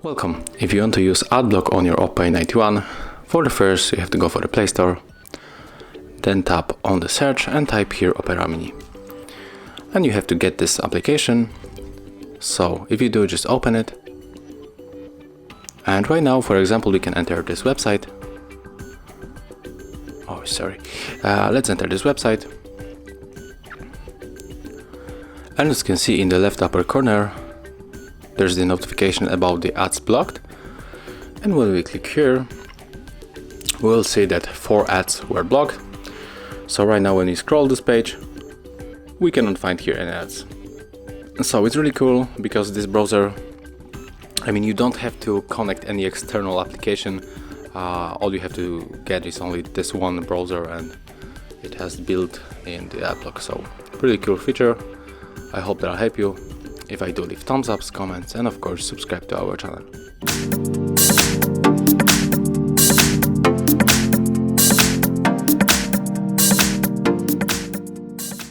Welcome. If you want to use AdBlock on your OPPO A91, for the first you have to go for the Play Store, then tap on the search and type here Opera Mini. And you have to get this application. So if you do, just open it. And right now, for example, we can enter this website. Oh, sorry. Let's enter this website. And as you can see in the left upper corner, there's the notification about the ads blocked. And when we click here, we'll see that 4 ads were blocked. So right now when we scroll this page, we cannot find here any ads. So it's really cool because this browser, you don't have to connect any external application. All you have to get is only this one browser, and it has built in the AdBlock. So pretty cool feature. I hope that'll help you. If I do, leave thumbs ups, comments, and of course subscribe to our channel.